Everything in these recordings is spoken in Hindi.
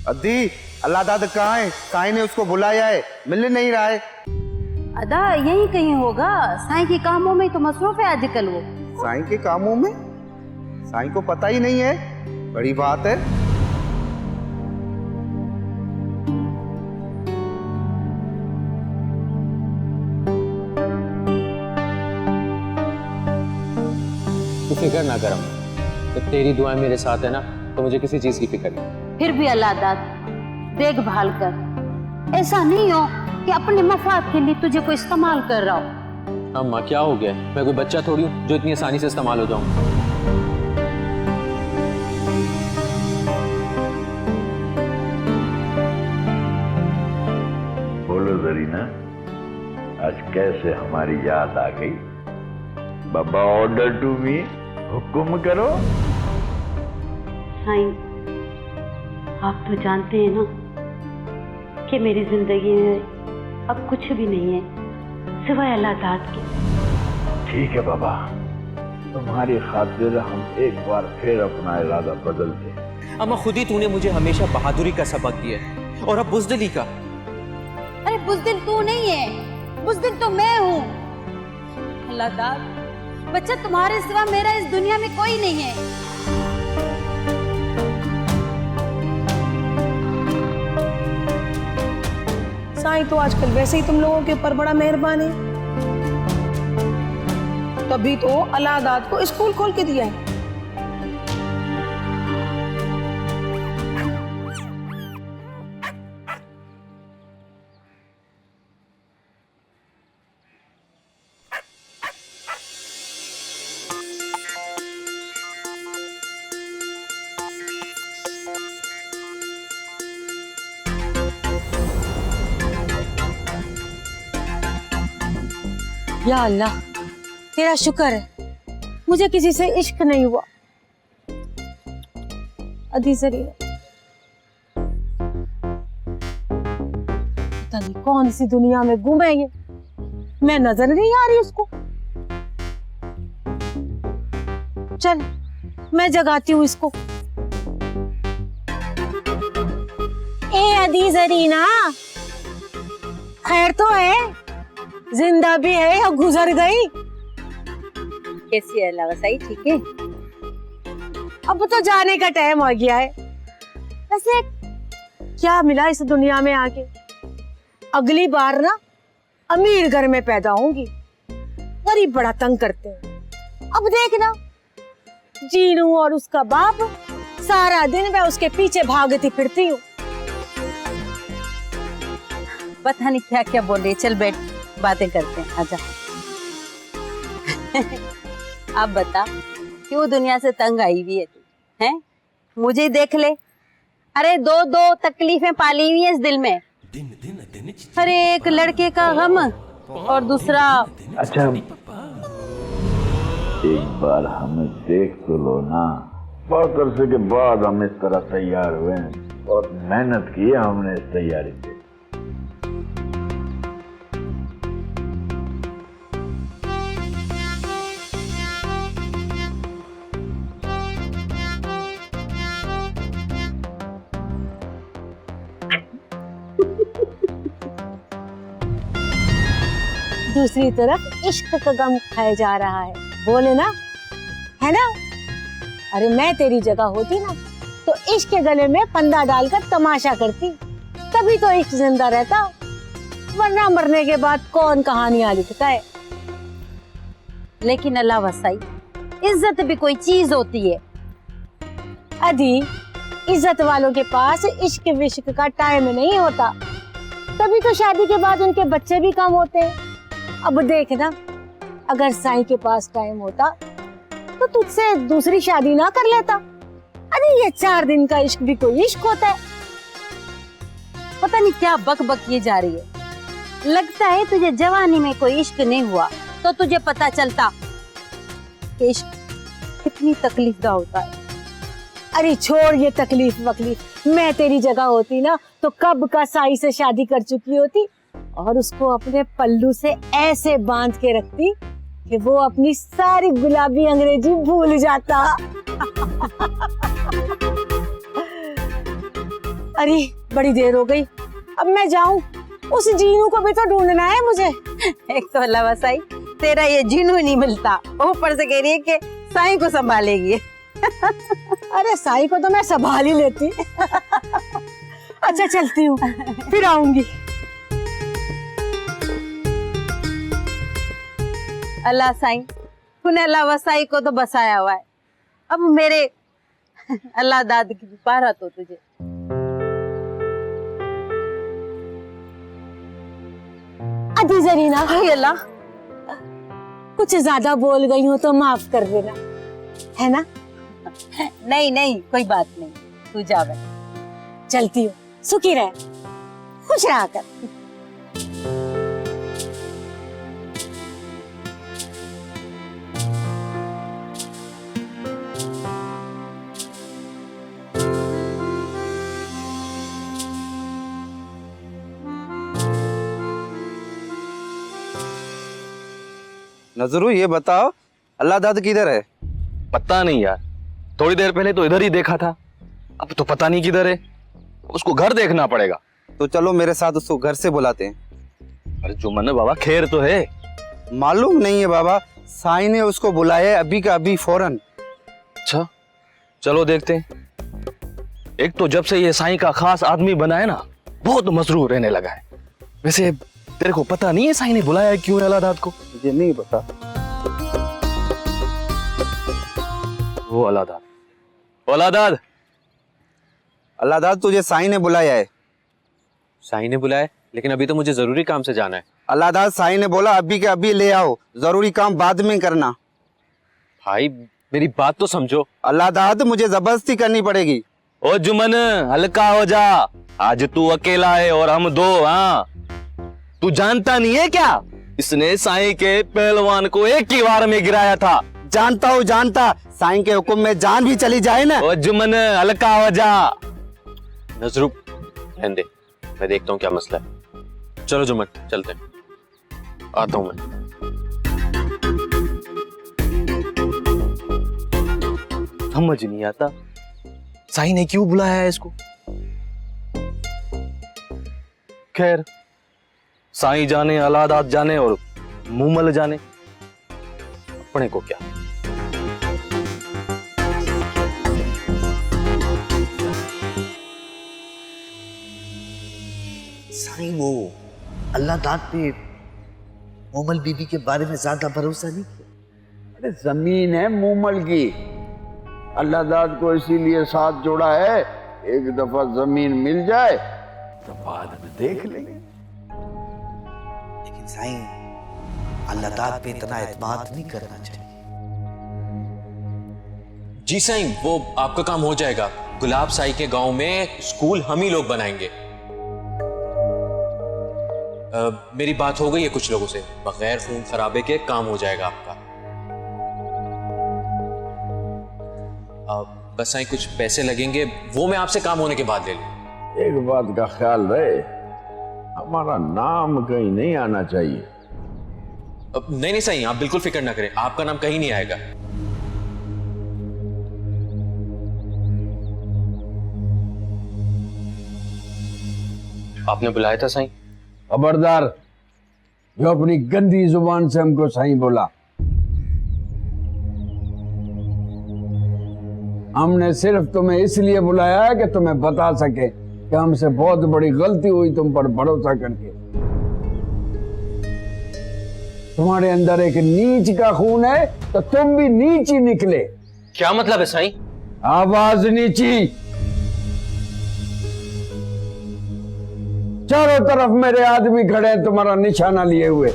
अदी अल्लाह दादा कहाँ है? साईं ने उसको बुलाया है, मिल नहीं रहा है। अदा यही कहीं होगा, साईं के कामों में तो मसरूफ है आजकल वो। साईं के कामों में? साईं को पता ही नहीं है, बड़ी बात है। तू फिक्र ना कर अम्मा, जब तेरी दुआएं मेरे साथ है ना तो मुझे किसी चीज की फिक्र नहीं। फिर भी अल्लाह दाद देखभाल कर, ऐसा नहीं हो कि अपने मफाद के लिए तुझे कोई इस्तेमाल कर रहा हो। अम्मा क्या हो गया, मैं कोई बच्चा थोड़ी हूँ जो इतनी आसानी से इस्तेमाल हो जाऊं। बोलो जरीना, आज कैसे हमारी याद आ गई? बाबा ऑर्डर टू मी, हुक्म करो। साईं, आप तो जानते हैं ना कि मेरी जिंदगी में अब कुछ भी नहीं है सिवाय अल्लाह दाद के। ठीक है बाबा, तुम्हारी खातिर हम एक बार फिर अपना इरादा बदलते हैं। अम्मा खुद ही तूने मुझे हमेशा बहादुरी का सबक दिया है और अब बुज़दिली का। अरे बुज़दिल तू नहीं है, बुज़दिल तो मैं हूँ। अल्लाह दाद, बच्चा तुम्हारे सिवा मेरा इस दुनिया में कोई नहीं है। साईं तो आजकल वैसे ही तुम लोगों के ऊपर बड़ा मेहरबान है, तभी तो अल्लाह दाद को स्कूल खोल के दिया है। या अल्लाह, तेरा शुक्र है मुझे किसी से इश्क नहीं हुआ। अदी जरीना पता नहीं कौन सी दुनिया में गुम है ये, मैं नजर नहीं आ रही उसको। चल मैं जगाती हूँ इसको। ए अदी जरीना, खैर तो है? जिंदा भी है या गुजर गई? कैसी है अल्लाह वसाई, ठीक है? अब तो जाने का टाइम आ गया है। वैसे क्या मिला इस दुनिया में आके? अगली बार ना अमीर घर में पैदा होंगी, गरीब बड़ा तंग करते हैं। अब देखना, जीनू और उसका बाप सारा दिन मैं उसके पीछे भागती फिरती हूँ। पता नहीं क्या क्या बोल रही। चल बैठ, बातें करते हैं, आजा। अब बता, क्यों दुनिया से तंग आई हुई है तू? हैं? मुझे देख ले। अरे दो दो तकलीफें पाली हुई है इस दिल में। अरे एक लड़के का गम और दूसरा। अच्छा, एक बार हमें देख तो लो ना। बहुत अरसे के बाद हम इस तरह तैयार हुए हैं और मेहनत की है हमने इस तैयारी पे। दूसरी तरफ इश्क का गम खाया जा रहा है, बोले ना, है ना? अरे मैं तेरी जगह होती ना तो इश्क के गले में फंदा डालकर तमाशा करती, तभी तो इश्क जिंदा रहता, वरना मरने के बाद कौन कहानियां लिखता है। लेकिन अल्लाह वसाई, इज्जत भी कोई चीज होती है। अदी, इज्जत वालों के पास इश्क विश्क का टाइम नहीं होता, तभी तो शादी के बाद उनके बच्चे भी कम होते हैं। अब देखना, अगर साईं के पास टाइम होता तो तुझसे दूसरी शादी ना कर लेता। अरे ये 4 दिन का इश्क भी कोई इश्क होता है? पता नहीं क्या बक बक ये जा रही है। लगता है तुझे जवानी में कोई इश्क नहीं हुआ तो तुझे पता चलता कि इश्क कितनी तकलीफदा होता है। अरे छोड़ ये तकलीफ वकलीफ, मैं तेरी जगह होती ना तो कब का साईं से शादी कर चुकी होती और उसको अपने पल्लू से ऐसे बांध के रखती कि वो अपनी सारी गुलाबी अंग्रेजी भूल जाता। अरे बड़ी देर हो गई, अब मैं जाऊं? उस जीनू को भी तो ढूंढना है मुझे। एक तो अल्लाह वसाई तेरा ये जीनू नहीं मिलता, ऊपर से कह रही है कि साईं को संभालेगी। अरे साई को तो मैं संभाल ही लेती। अच्छा चलती हूँ, फिर आऊंगी। अल्लाह साईं तूने अल्लाह वसाई को तो बसाया हुआ है, अब मेरे अल्लाह दाद की बारत हो तुझे। अदी जरीना, हाय अल्लाह, कुछ ज्यादा बोल गई हूँ तो माफ कर देना, है ना? नहीं नहीं कोई बात नहीं, तू जा बेटा। चलती हूँ, सुखी रहे, खुश रहा कर। नजरू ये बताओ अल्लाह दाद किधर है? पता नहीं यार, थोड़ी देर पहले तो इधर ही देखा था, अब तो पता नहीं किधर है। उसको घर देखना पड़ेगा। तो चलो मेरे साथ उसको घर से बुलाते हैं। अरे जुम्मन बाबा खैर तो है। मालूम नहीं है बाबा, साईं ने उसको बुलाया है अभी का अभी फौरन। अच्छा चलो देखते हैं। एक तो जब से ये साईं का खास आदमी बना है ना, बहुत मसरूर रहने लगा है। वैसे तेरे को पता नहीं है साईं ने बुलाया है क्यों अल्लाह दाद को? मुझे नहीं पता। वो अल्लाह दाद, अल्लाह दाद, अल्लाह दाद तुझे साईं ने बुलाया है। साईं ने बुलाया, लेकिन अभी तो मुझे जरूरी काम से जाना है। अल्लाह दाद साईं ने बोला अभी के अभी ले आओ, जरूरी काम बाद में करना। भाई मेरी बात तो समझो। अल्लाह दाद मुझे जबरदस्ती करनी पड़ेगी। ओ जुम्मन हल्का हो जा, आज तू अकेला है और हम दो। हाँ तू जानता नहीं है क्या, इसने साईं के पहलवान को एक ही बार में गिराया था। जानता हूँ जानता, साईं के हुक्म में जान भी चली जाए ना। ओ जुम्मन हल्का हो जा। नजरू रहने दे, मैं देखता हूँ क्या मसला है। चलो जुम्मन चलते हैं। आता हूं मैं। समझ नहीं आता साईं ने क्यों बुलाया है इसको। खैर साईं जाने, अल्लाह दाद जाने और मुमल जाने, अपने को क्या। साईं वो अल्लाह दाद पे मोमल बीबी के बारे में ज्यादा भरोसा नहीं किया। अरे जमीन है मूमल की, अल्लाह दाद को इसीलिए साथ जोड़ा है, एक दफा जमीन मिल जाए तो बाद में देख लेंगे। लेकिन साईं अल्लाह दाद पे इतना एतमाद नहीं करना चाहिए। जी साईं, वो आपका काम हो जाएगा। गुलाब साई के गांव में स्कूल हम ही लोग बनाएंगे। मेरी बात हो गई है कुछ लोगों से, बगैर खून खराबे के काम हो जाएगा आपका। बस साईं कुछ पैसे लगेंगे, वो मैं आपसे काम होने के बाद ले लूं। एक बात का ख्याल रहे, हमारा नाम कहीं नहीं आना चाहिए। नहीं नहीं साईं, आप बिल्कुल फिक्र ना करें, आपका नाम कहीं नहीं आएगा। आपने बुलाया था साईं? खबरदार, जो अपनी गंदी जुबान से हमको साईं बोला। हमने सिर्फ तुम्हें इसलिए बुलाया है कि तुम्हें बता सके कि हमसे बहुत बड़ी गलती हुई तुम पर भरोसा करके। तुम्हारे अंदर एक नीच का खून है तो तुम भी नीच ही निकले। क्या मतलब है साईं? आवाज नीची। चारों तरफ मेरे आदमी खड़े हैं तुम्हारा निशाना लिए हुए।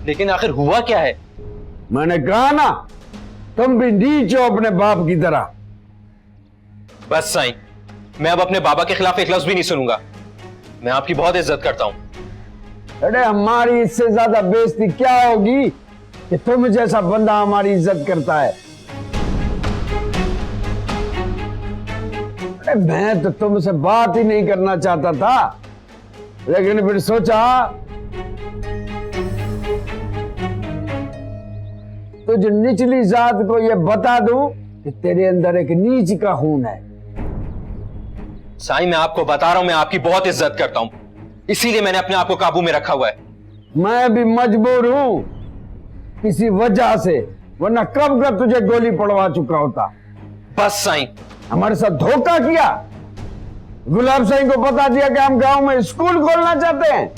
लेकिन आखिर हुआ क्या है? मैंने कहा ना, तुम भी नीच हो अपने बाप की तरह। बस साईं, मैं अब अपने बाबा के खिलाफ एक लफ्ज भी नहीं सुनूंगा। मैं आपकी बहुत इज्जत करता हूं। अरे हमारी इससे ज्यादा बेइज्जती क्या होगी कि तुम जैसा बंदा हमारी इज्जत करता है। अरे मैं तो तुमसे बात ही नहीं करना चाहता था, लेकिन फिर सोचा तुझ निचली जात को ये बता दूं कि तेरे अंदर एक नीच का खून है। साईं, मैं आपको बता रहा हूं, मैं आपकी बहुत इज्जत करता हूं, इसीलिए मैंने अपने आप को काबू में रखा हुआ है। मैं भी मजबूर हूं किसी वजह से, वरना कब का तुझे गोली पड़वा चुका होता। बस साईं, हमारे साथ धोखा किया। गुलाब साईं को बता दिया कि हम गांव में स्कूल खोलना चाहते हैं।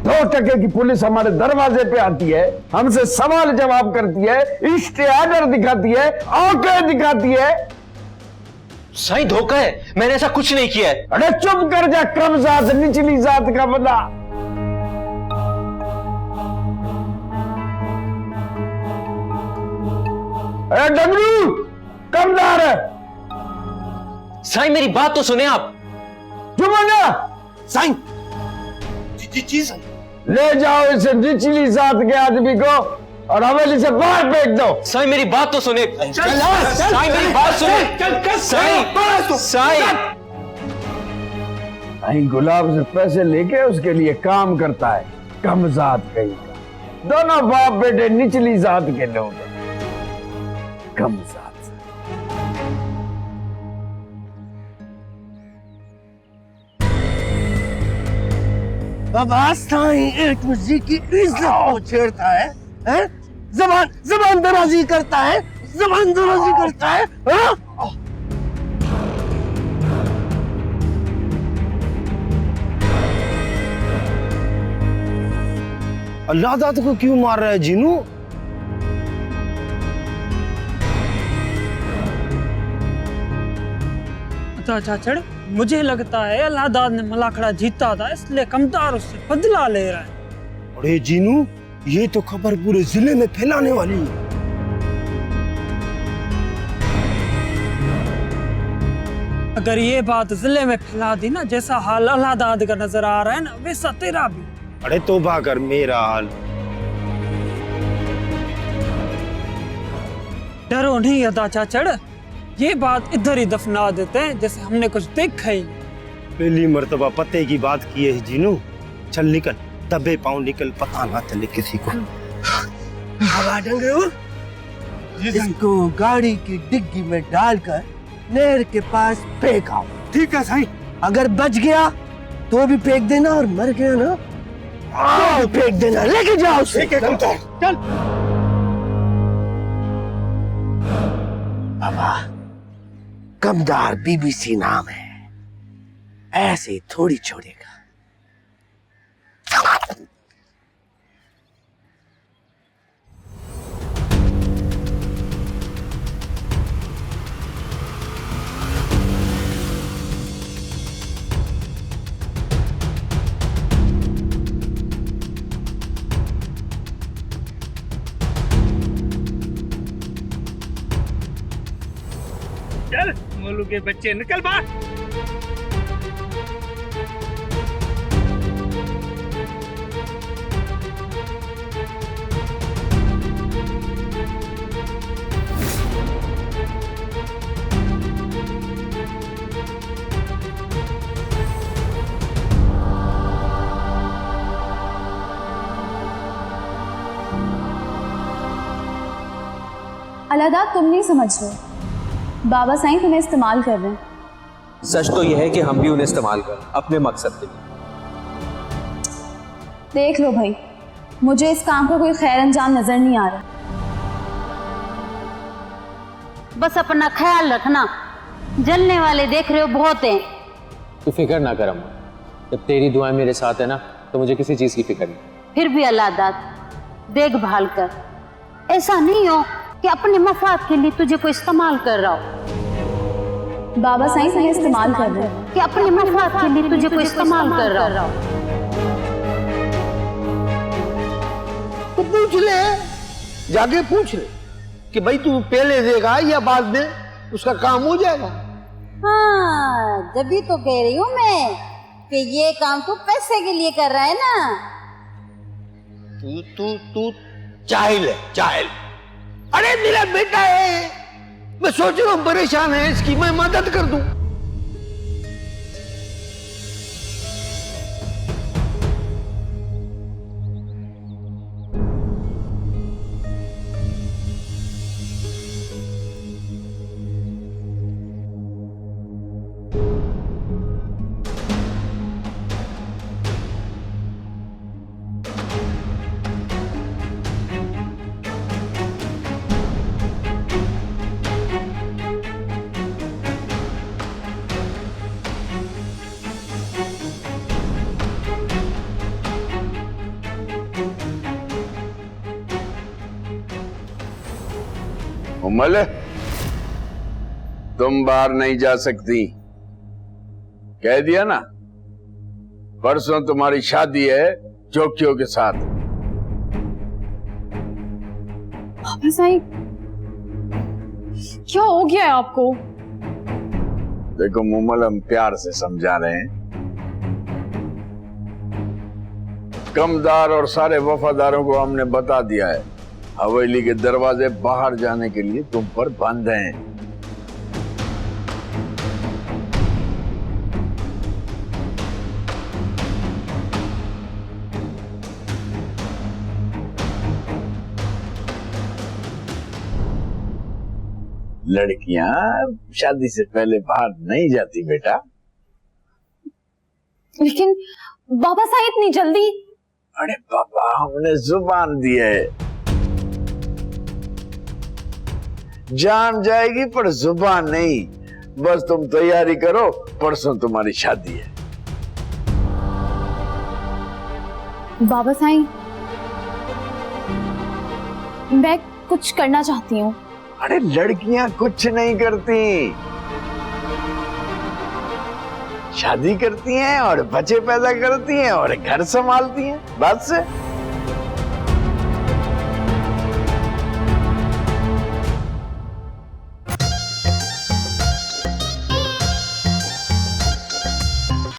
2% की पुलिस हमारे दरवाजे पे आती है, हमसे सवाल जवाब करती है, इश्तेहार दिखाती है, औकात दिखाती है। साईं धोखा है, मैंने ऐसा कुछ नहीं किया है। अरे चुप कर जा, कम जात निचली जात का बंदा। अरे डगरू कमदार है। साईं मेरी बात तो सुने आप। चुप हो जा। साईं जी साईं। ले जाओ इसे निचली जात के आदमी को और हवेली से बाहर फेंक दो। साईं मेरी बात तो सुने। साईं मेरी बात सुने। साईं साईं गुलाब से पैसे लेके उसके लिए काम करता है, कम जात कहीं का। दोनों बाप बेटे निचली जात के लोग हैं, कम जात। बाबा साईं एक दूसरे की इज्जत को छेड़ता है, हैं? जबान दराजी करता है, जबान दराजी करता है, हाँ? अल्लाह दादा को क्यों मार रहा है जीनू? चाचड़, मुझे लगता है अल्लाहदाद ने मलाखड़ा जीता था, इसलिए कमदार उससे बदला ले रहा है। अरे जीनू, ये तो खबर पूरे जिले में फैलाने वाली है। अगर ये बात जिले में फैला दी ना, जैसा हाल अल्लाहदाद का नजर आ रहा है ना, वैसा तेरा भी। अरे तौबा कर, मेरा हाल। डरो नहीं अदा चाचड़, ये बात इधर ही दफना देते हैं जैसे हमने कुछ देखा ही नहीं। पहली मर्तबा पते की बात की है जीनू। चल निकल, दबे पाँव निकल, पता ना चले किसी को। हवा डंगरू, इसको गाड़ी की डिग्गी में डालकर नहर के पास फेंक आओ। ठीक है साईं। अगर बच गया तो भी फेंक देना, और मर गया ना तो भी फेंक देना। लेके जाओ उसे। चल बाबा, कमदार बीबीसी नाम है, ऐसे ही थोड़ी छोड़ेगा। चल मोलू के बच्चे निकल बाहर। अल्लाहदाद, तुम नहीं समझ रहे, बाबा साईं तुम्हें इस्तेमाल कर रहे हैं। सच तो यह है कि हम भी उन्हें इस्तेमाल कर अपने मकसद के लिए। देख लो भाई, मुझे इस काम का कोई खैर अंजाम नजर नहीं आ रहा। बस अपना ख्याल रखना, जलने वाले देख रहे हो बहुत हैं। तू फिक्र ना कर अम्मा, जब तेरी दुआएं मेरे साथ है ना, तो मुझे किसी चीज की फिक्र नहीं। फिर भी अल्लाहदाद देखभाल कर, ऐसा नहीं हो कि अपने मफाद के लिए तुझे कोई इस्तेमाल कर रहा हो। बाबा साईं तुम्हें इस्तेमाल कर रहे हैं कि अपने मफाद के लिए तुझे कोई इस्तेमाल कर रहा हो। तो पूछ ले, जाके पूछ ले कि भाई तू पहले देगा या बाद में, उसका काम हो जाएगा। हाँ, जब तो कह रही हूँ मैं कि ये काम तू पैसे के लिए कर रहा है ना। तू जाहिल है, जाहिल। अरे मेरा बेटा है, मैं सोच रहा हूँ परेशान है, इसकी मैं मदद कर दूं। मुमल, तुम बाहर नहीं जा सकती, कह दिया ना। परसों तुम्हारी शादी है जोकियों के साथ। बाबा साईं, क्या हो गया है आपको? देखो मुमल, हम प्यार से समझा रहे हैं। कमदार और सारे वफादारों को हमने बता दिया है, हवेली के दरवाजे बाहर जाने के लिए तुम पर बंद हैं। लड़कियां शादी से पहले बाहर नहीं जाती बेटा। लेकिन बाबा साईं इतनी जल्दी? अरे पापा, हमने जुबान दी है, जान जाएगी पर जुबान नहीं। बस तुम तैयारी करो, परसों तुम्हारी शादी है। बाबा साईं, मैं कुछ करना चाहती हूँ। अरे लड़कियां कुछ नहीं करती, शादी करती हैं और बच्चे पैदा करती हैं और घर संभालती हैं, बस।